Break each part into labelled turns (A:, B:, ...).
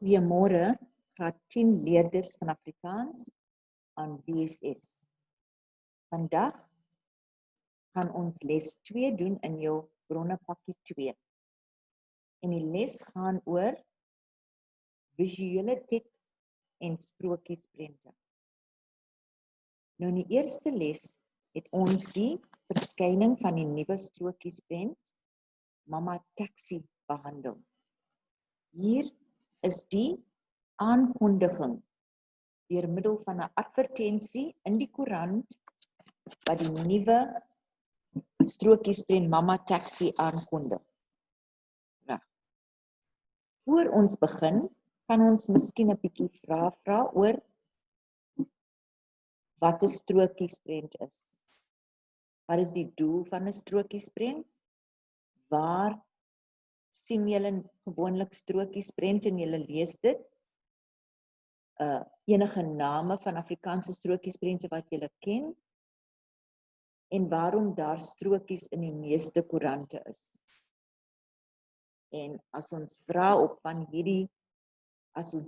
A: Goeiemôre, graad 10 leerders van Afrikaans aan BSS. Vandag gaan ons les 2 doen in jou bronne pakkie 2. En die les gaan oor visuele teks en sprokiesprente. Nou in die eerste les het ons die verskyning van die nuwe strokiesprent Mama Taxi behandel. Hier is die aankondiging deur middel van 'n advertensie in die koerant wat die nuwe strokiesprent Mama Taxi aankondig. Nou, voor ons begin, kan ons miskien 'n bietjie vra oor wat 'n strokiesprent is. Wat is die doel van 'n strokiesprent? Waar sien julle gewoonlik strokiesprent en julle lees dit? Enige name van Afrikaanse strokiesprente wat julle ken? En waarom daar strokies in die meeste koerante is? En as ons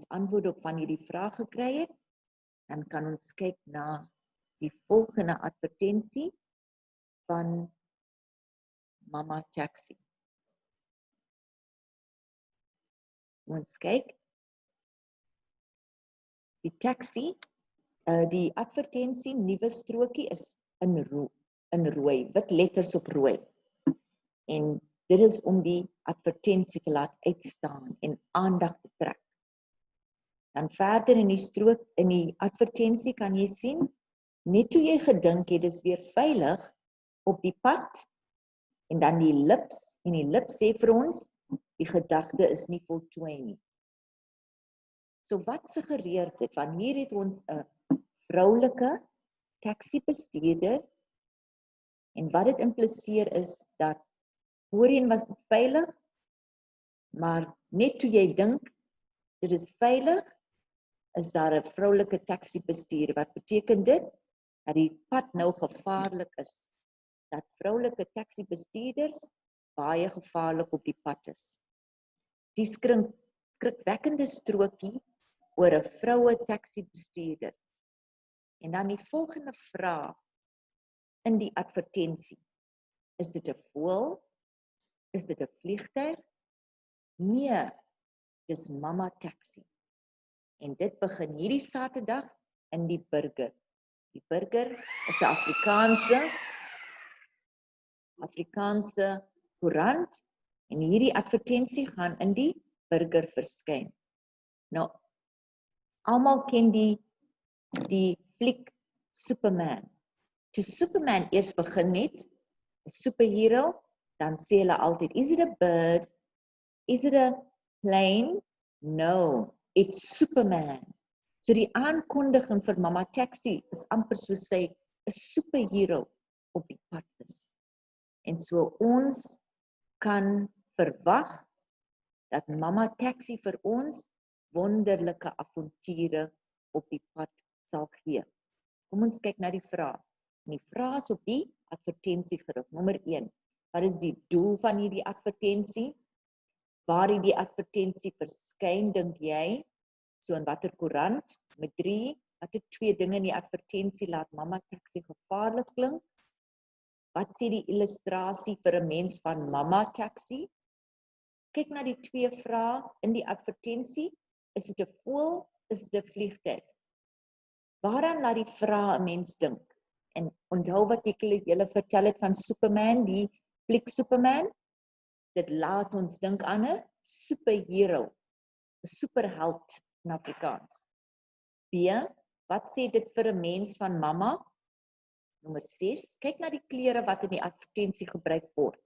A: antwoorde op van hierdie vrae gekry het, dan kan ons kyk na die volgende advertensie van Mama Taxi. Ons kyk. Die taxi, die advertensie nuwe strokie is in rooi, wit letters op rooi. En dit is om die advertensie te laat uitstaan en aandag te trek. Dan verder in die advertensie kan jy sien, net toe jy gedink het, dis weer veilig op die pad, en dan die lips, en die lips sê vir ons, die gedagte is nie voltooi nie. So wat suggereer dit? Wanneer het ons 'n vroulike taxi-bestuurder, en wat dit impliseer is dat voorheen was dit veilig, maar net toe jy dink dit is veilig, is daar 'n vroulike taxi-bestuurder. Wat beteken dit? Dat die pad nou gevaarlik is. Dat vroulike taxi-bestuurders baie gevaarlik op die pad is. Die skrikwekkende strokie oor 'n vroue taxi-bestuurder. En dan die volgende vraag in die advertensie. Is dit 'n voël? Is dit 'n vliegtuig? Nee, dis Mama Taxi. En dit begin hierdie Saterdag in die Burger. Die Burger is 'n Afrikaanse koerant, en hierdie advertensie gaan in die Burger verskyn. Nou, almal ken die fliek Superman. Toe Superman eers begin het, 'n superhero, dan sê hulle altyd, is it a bird? Is it a plane? No, it's Superman. So die aankondiging vir Mama Taxi is amper soos sy 'n superhero op die pad is. En so ons kan verwag dat Mama Taxi vir ons wonderlike avonture op die pad sal gee. Kom ons kyk na die vraag. En die vraag is op die advertensie gerig. Nommer 1. Wat is die doel van hierdie advertensie? Waar het die advertensie verskyn, dink jy? So in watter koerant? Nommer 3. Watter 2 dinge in die advertensie laat Mama Taxi gevaarlik klink? Wat sê die illustrasie vir 'n mens van Mama Taxi? Kyk na die 2 vrae in die advertensie. Is dit 'n voël? Is dit 'n vliegtuig? Waaraan laat die vrae 'n mens dink? En onthou wat ek julle vertel het van Superman, die fliek Superman? Dit laat ons dink aan 'n superhero, 'n superheld in Afrikaans. B. Wat sê dit vir 'n mens van Mama? Nommer 6. Kyk na die kleure wat in die advertensie gebruik word.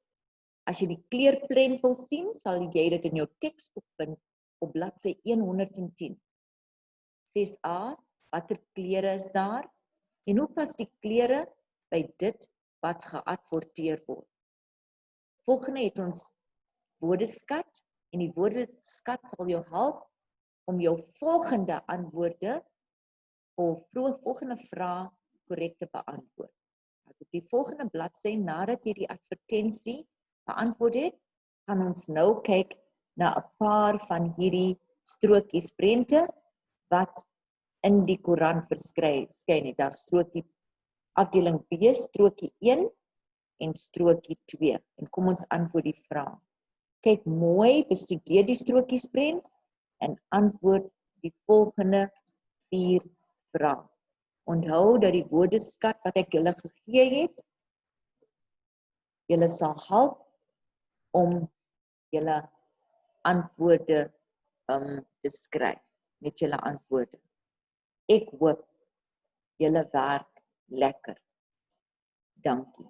A: As jy die kleurprent wil sien, sal jy dit in jou teksboek vind op bladsy 110. 6a. Watter kleure is daar? En hoe pas die kleure by dit wat geadverteer word? Volgende het ons woordeskat, en die woordeskat sal jou help om jou volgende antwoorde of volgende vraag korrek te beantwoord. Op die volgende bladsy, nadat jy die advertensie beantwoord het, gaan ons nou kyk na 'n paar van hierdie strokies prente wat in die koerant verskyn het. Daar strokie afdeling B, strokie 1 en strokie 2. En kom ons antwoord die vraag. Kyk mooi, bestudeer die strokies prent en antwoord die volgende 4 vrae. Onthou dat die woordeskat wat ek julle gegee het, julle sal help om julle antwoorde te skryf met julle antwoorde. Ek hoop julle werk lekker. Dankie.